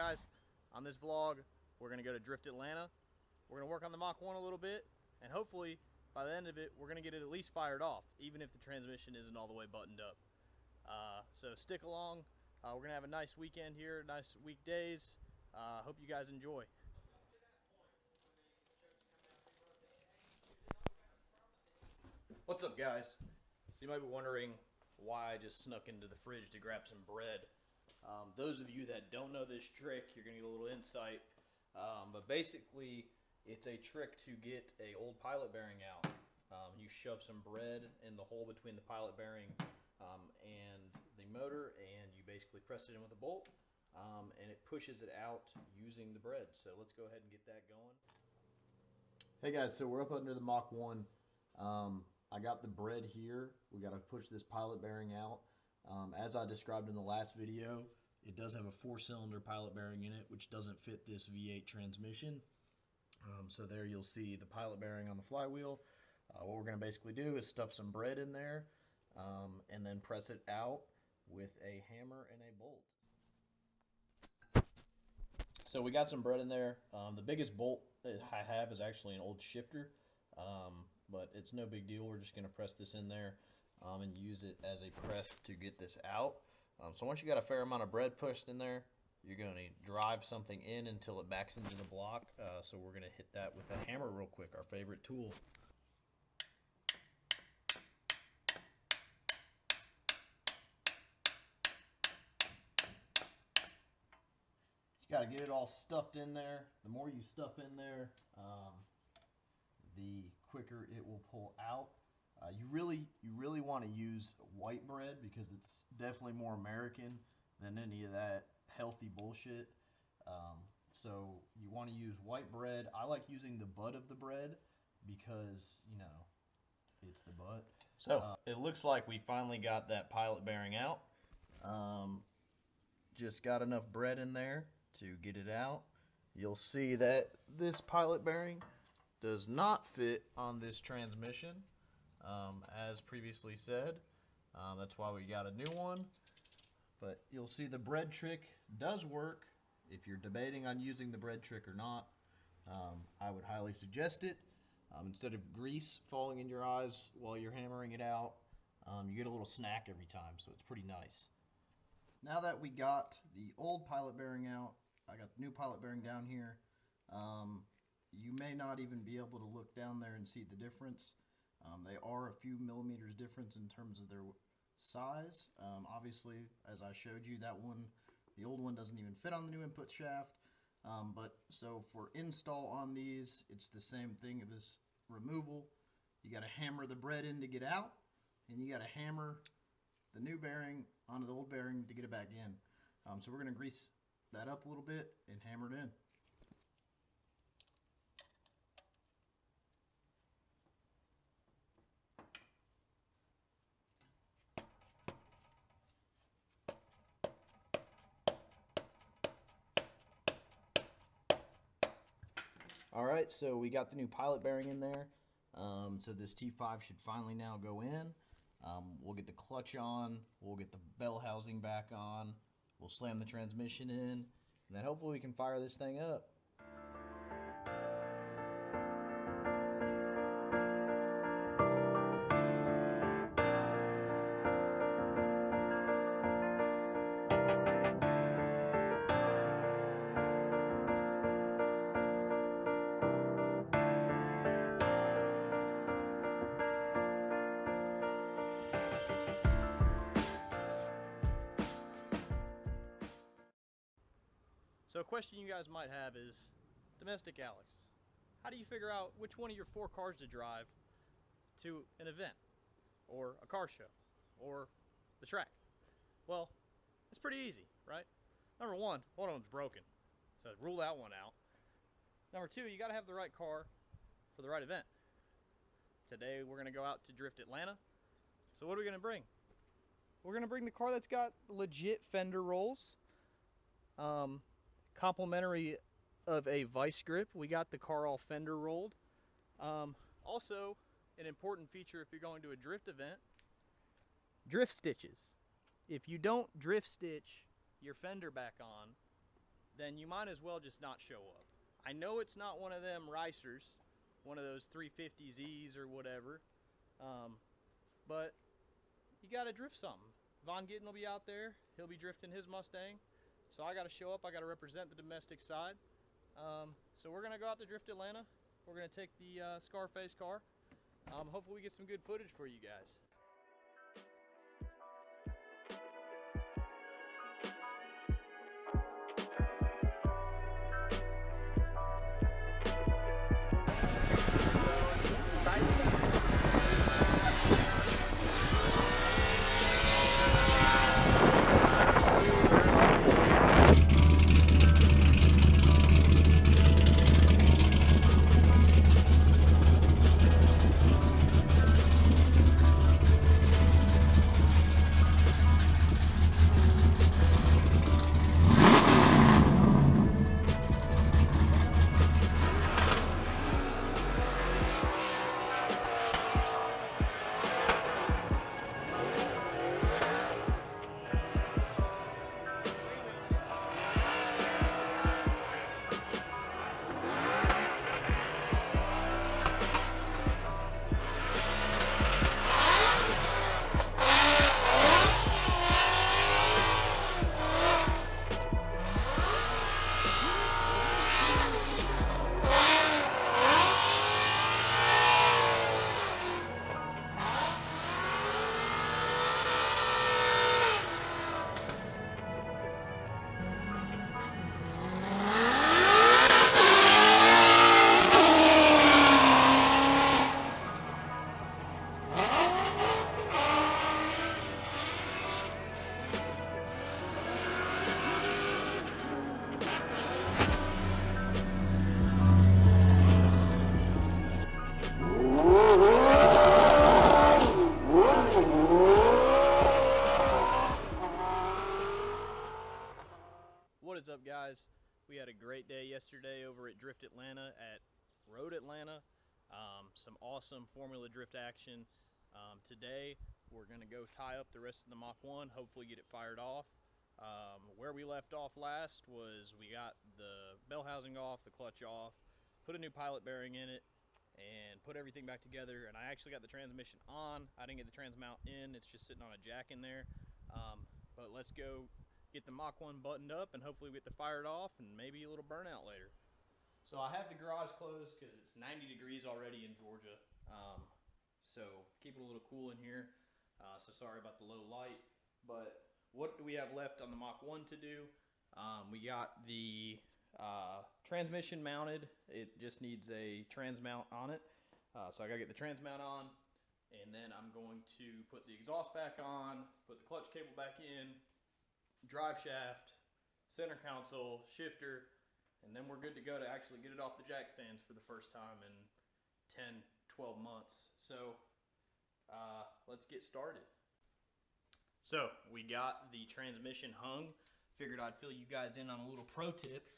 guys, on this vlog, we're going to go to Drift Atlanta. We're going to work on the Mach 1 a little bit, and hopefully, by the end of it, we're going to get it at least fired off, even if the transmission isn't all the way buttoned up. So stick along. We're going to have a nice weekend here, nice weekdays. Hope you guys enjoy. What's up, guys? So you might be wondering why I just snuck into the fridge to grab some bread. Those of you that don't know this trick, you're going to get a little insight. But basically, it's a trick to get a old pilot bearing out. You shove some bread in the hole between the pilot bearing and the motor, and you basically press it in with a bolt, and it pushes it out using the bread. So let's go ahead and get that going. Hey guys, so we're up under the Mach 1. I got the bread here. We got to push this pilot bearing out. As I described in the last video, it does have a 4-cylinder pilot bearing in it, which doesn't fit this V8 transmission. So there you'll see the pilot bearing on the flywheel. What we're going to basically do is stuff some bread in there and then press it out with a hammer and a bolt. So we got some bread in there. The biggest bolt that I have is actually an old shifter, but it's no big deal. We're just going to press this in there and use it as a press to get this out. So once you got a fair amount of bread pushed in there, you're going to drive something in until it backs into the block. So we're going to hit that with a hammer real quick, our favorite tool. You got to get it all stuffed in there. The more you stuff in there, the quicker it will pull out. You really want to use white bread because it's definitely more American than any of that healthy bullshit. So you want to use white bread. I like using the butt of the bread because, you know, it's the butt. So it looks like we finally got that pilot bearing out. Just got enough bread in there to get it out. You'll see that this pilot bearing does not fit on this transmission, as previously said. That's why we got a new one. But you'll see the bread trick does work. If you're debating on using the bread trick or not, I would highly suggest it. Instead of grease falling in your eyes while you're hammering it out, you get a little snack every time, so it's pretty nice. Now that we got the old pilot bearing out, I got the new pilot bearing down here. You may not even be able to look down there and see the difference. They are a few millimeters difference in terms of their size. Obviously, as I showed you, that one, the old one doesn't even fit on the new input shaft. But so for install on these, it's the same thing as removal. You got to hammer the bread in to get out, and you got to hammer the new bearing onto the old bearing to get it back in. So we're going to grease that up a little bit and hammer it in. Alright, so we got the new pilot bearing in there. So this T5 should finally now go in. We'll get the clutch on, we'll get the bell housing back on, we'll slam the transmission in, and then hopefully we can fire this thing up. So a question you guys might have is, Domestic Alex, how do you figure out which one of your 4 cars to drive to an event, or a car show, or the track? Well, it's pretty easy, right? Number one of them's broken, so rule that one out. Number 2, you gotta have the right car for the right event. Today we're gonna go out to Drift Atlanta. So what are we gonna bring? We're gonna bring the car that's got legit fender rolls. Complimentary of a vice grip. We got the car all fender rolled. Also, an important feature if you're going to a drift event, drift stitches. If you don't drift stitch your fender back on, then you might as well just not show up. I know it's not one of them ricers, one of those 350Zs or whatever, but you got to drift something. Von Gittin will be out there. He'll be drifting his Mustang. So I got to show up. I got to represent the domestic side. So we're going to go out to Drift Atlanta. We're going to take the Scarface car. Hopefully we get some good footage for you guys. What is up, guys? We had a great day yesterday over at Drift Atlanta at Road Atlanta. Some awesome Formula Drift action. Today we're going to go tie up the rest of the Mach 1, hopefully get it fired off. Where we left off last was we got the bell housing off, the clutch off, put a new pilot bearing in it, and put everything back together. And I actually got the transmission on. I didn't get the transmount in. It's just sitting on a jack in there. But let's go get the Mach 1 buttoned up and hopefully we get the fired off and maybe a little burnout later. So I have the garage closed because it's 90 degrees already in Georgia. So keep it a little cool in here. So sorry about the low light. But what do we have left on the Mach 1 to do? We got the transmission mounted. It just needs a trans mount on it. So I gotta get the trans mount on, and then I'm going to put the exhaust back on, put the clutch cable back in, drive shaft, center console, shifter, and then we're good to go to actually get it off the jack stands for the first time in 10, 12 months. So let's get started. So we got the transmission hung. Figured I'd fill you guys in on a little pro tip.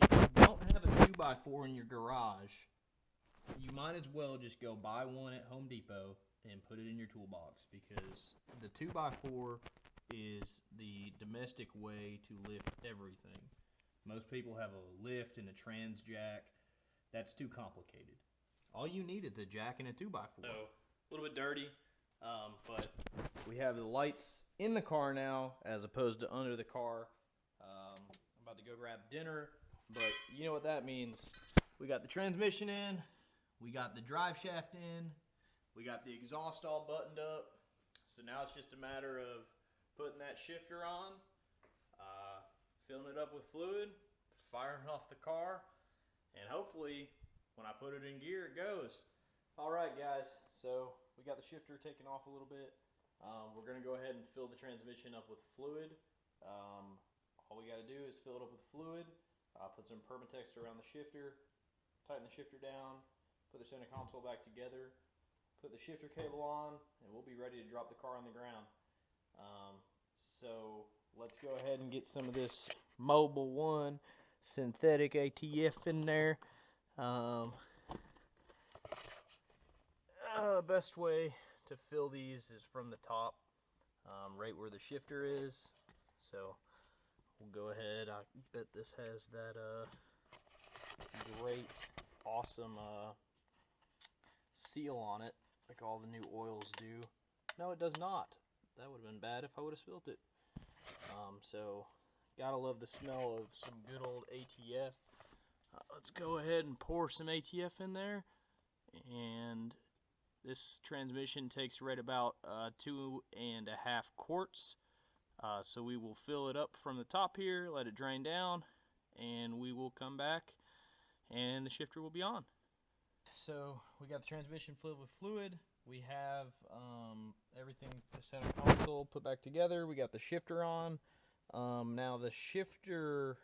If you don't have a 2x4 in your garage, you might as well just go buy one at Home Depot and put it in your toolbox, because the 2x4 is the domestic way to lift everything. Most people have a lift and a trans jack. That's too complicated. All you need is a jack and a 2x4. So a little bit dirty, but we have the lights in the car now as opposed to under the car. I'm about to go grab dinner, but you know what that means. We got the transmission in, we got the drive shaft in, we got the exhaust all buttoned up. So now it's just a matter of putting that shifter on, filling it up with fluid, firing off the car, and hopefully when I put it in gear, it goes. All right, guys, so we got the shifter taken off a little bit. We're gonna go ahead and fill the transmission up with fluid. All we gotta do is fill it up with fluid, put some Permatex around the shifter, tighten the shifter down, put the center console back together, put the shifter cable on, and we'll be ready to drop the car on the ground. So let's go ahead and get some of this Mobil 1 synthetic ATF in there. Best way to fill these is from the top, right where the shifter is. So we'll go ahead. I bet this has that great, awesome seal on it, like all the new oils do. No, it does not. That would have been bad if I would have spilt it. So, gotta love the smell of some good old ATF. Let's go ahead and pour some ATF in there. And this transmission takes right about 2.5 quarts. So we will fill it up from the top here, let it drain down, and we will come back and the shifter will be on. So we got the transmission filled with fluid. We have everything, the center console put back together. We got the shifter on. Now the shifter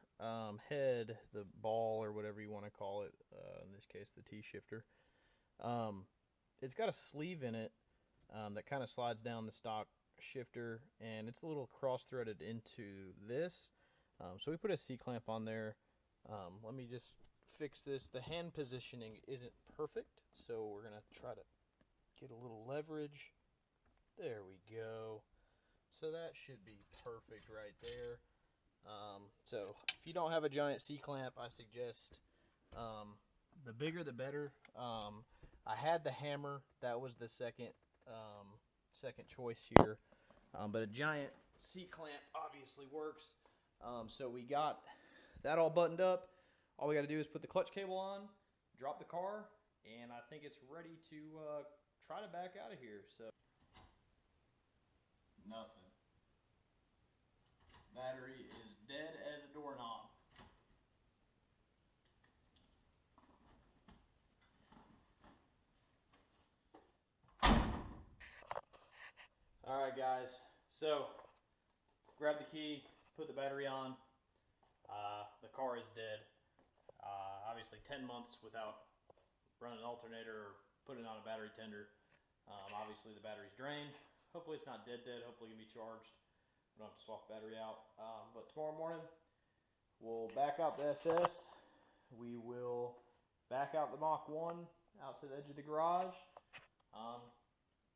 head, the ball or whatever you want to call it, in this case the T-shifter, it's got a sleeve in it that kind of slides down the stock shifter, and it's a little cross-threaded into this. So we put a C-clamp on there. Let me just fix this. The hand positioning isn't perfect, so we're going to try to get a little leverage. There we go. So that should be perfect right there. So if you don't have a giant C-clamp, I suggest the bigger the better. I had the hammer. That was the second choice here. But a giant C-clamp obviously works. So we got that all buttoned up. All we got to do is put the clutch cable on, drop the car, and I think it's ready to try to back out of here. So nothing. Battery is dead as a doorknob. Alright guys, so grab the key, put the battery on. The car is dead. Obviously 10 months without running an alternator or putting on a battery tender. Obviously the battery's drained. Hopefully it's not dead, hopefully it can be charged. We don't have to swap the battery out. But tomorrow morning we'll back out the SS. We will back out the Mach 1 out to the edge of the garage.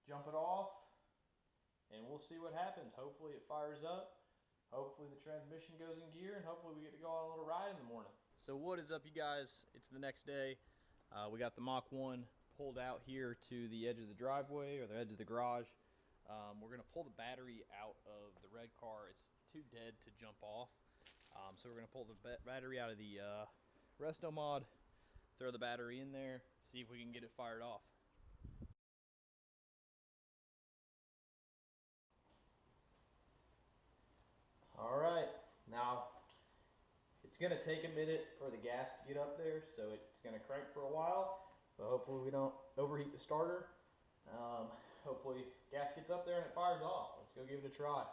Jump it off. And we'll see what happens. Hopefully it fires up. Hopefully the transmission goes in gear, and hopefully we get to go on a little ride in the morning. So what is up, you guys? It's the next day. We got the Mach 1 pulled out here to the edge of the driveway, or the edge of the garage. We're gonna pull the battery out of the red car. It's too dead to jump off. So we're gonna pull the battery out of the resto mod, throw the battery in there, see if we can get it fired off. Alright, now it's going to take a minute for the gas to get up there, so it's going to crank for a while, but hopefully we don't overheat the starter. Hopefully gas gets up there and it fires off. Let's go give it a try.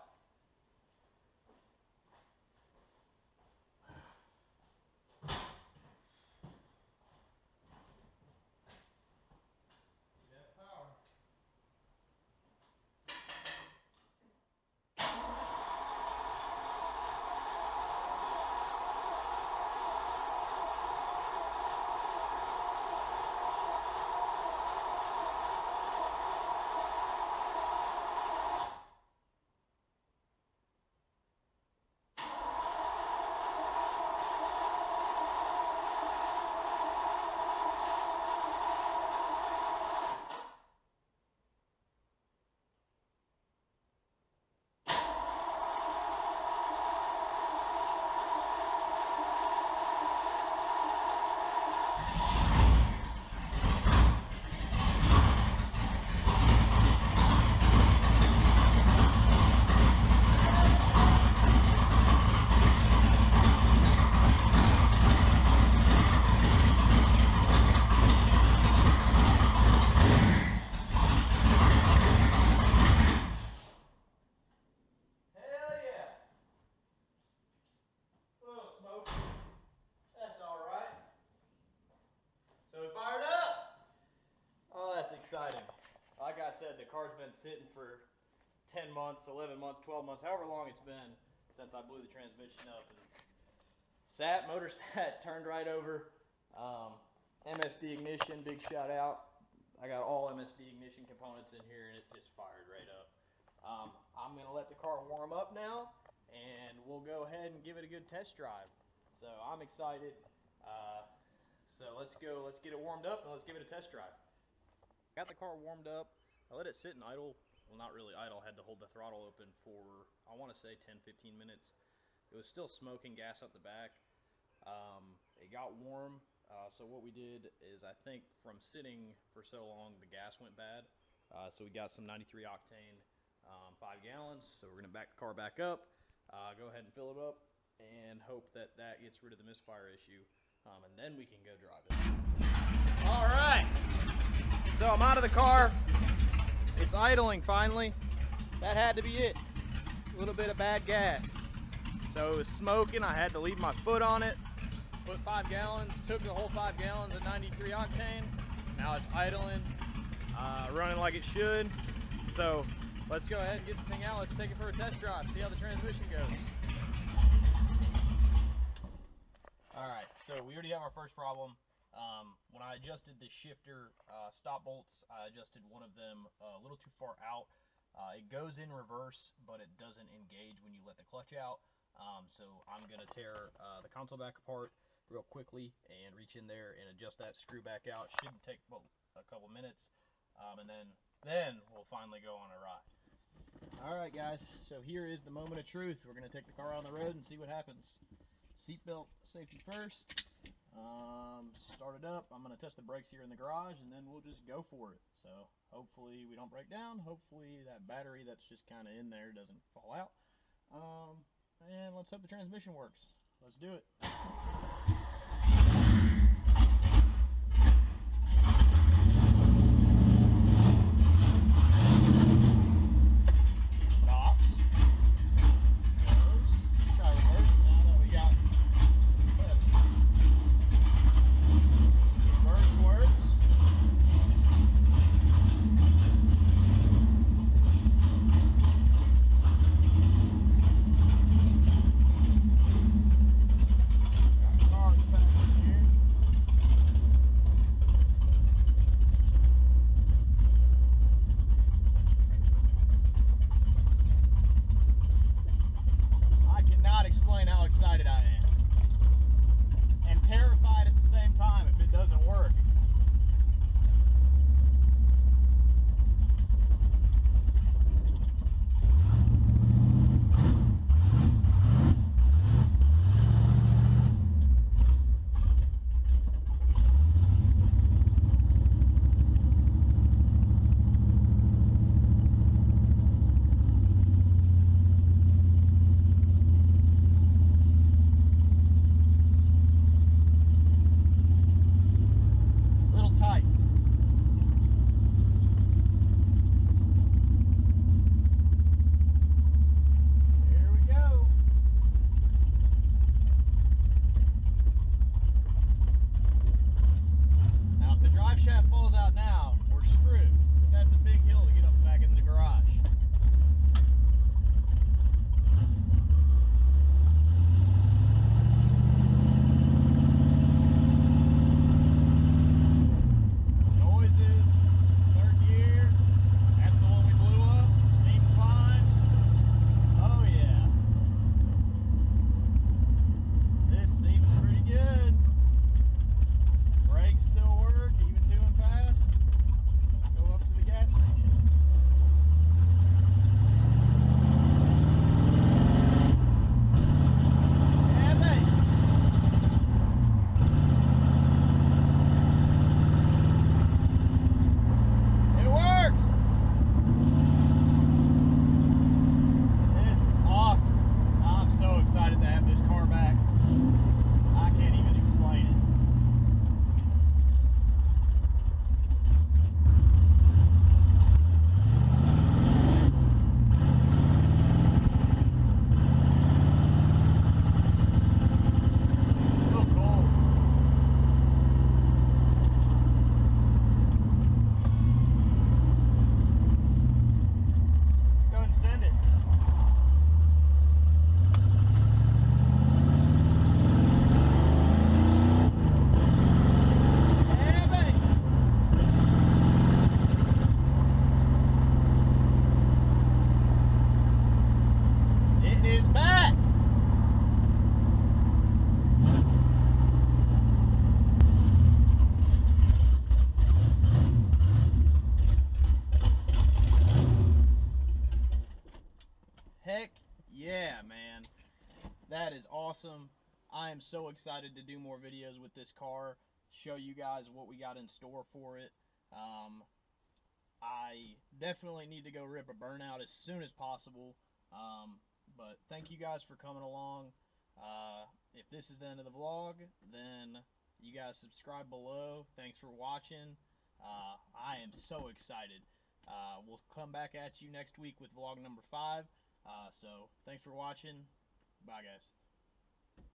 Exciting. Like I said, the car's been sitting for 10 months, 11 months, 12 months, however long it's been since I blew the transmission up. And motor sat, turned right over. MSD ignition, big shout out. I got all MSD ignition components in here and it just fired right up. I'm going to let the car warm up now and we'll go ahead and give it a good test drive. So I'm excited. So let's go. Let's get it warmed up and let's give it a test drive. Got the car warmed up. I let it sit and idle. Well, not really idle. I had to hold the throttle open for, I want to say 10-15 minutes. It was still smoking gas up the back. It got warm. So what we did is, I think from sitting for so long, the gas went bad. So we got some 93 octane 5 gallons. So we're going to back the car back up, go ahead and fill it up, and hope that that gets rid of the misfire issue. And then we can go drive it. All right. So I'm out of the car. It's idling finally. That had to be it. A little bit of bad gas. So it was smoking. I had to leave my foot on it. Put 5 gallons, took the whole 5 gallons of 93 octane. Now it's idling, running like it should. So let's go ahead and get the thing out. Let's take it for a test drive, see how the transmission goes. All right, so we already have our first problem. When I adjusted the shifter stop bolts, I adjusted one of them a little too far out. It goes in reverse, but it doesn't engage when you let the clutch out. So I'm gonna tear the console back apart real quickly and reach in there and adjust that screw back out. Shouldn't take but a couple minutes, and then we'll finally go on a ride. All right, guys. So here is the moment of truth. We're gonna take the car on the road and see what happens. Seatbelt safety first. Start it up. I'm going to test the brakes here in the garage, and then we'll just go for it. So hopefully we don't break down. Hopefully that battery that's just kind of in there doesn't fall out. And let's hope the transmission works. Let's do it. Excited I am, and terrified at the same time if it doesn't work. Shaft falls out now, we're screwed, because that's a big hill to get up back into the garage. Noises, third gear, that's the one we blew up, seems fine. Oh yeah. This seems pretty good. Brakes still work, even doing fast. Go up to the gas station. awesome. I am so excited to do more videos with this car, show you guys what we got in store for it. I definitely need to go rip a burnout as soon as possible. But thank you guys for coming along. If this is the end of the vlog, then you guys subscribe below. Thanks for watching. I am so excited. We'll come back at you next week with vlog number 5. So thanks for watching. Bye, guys.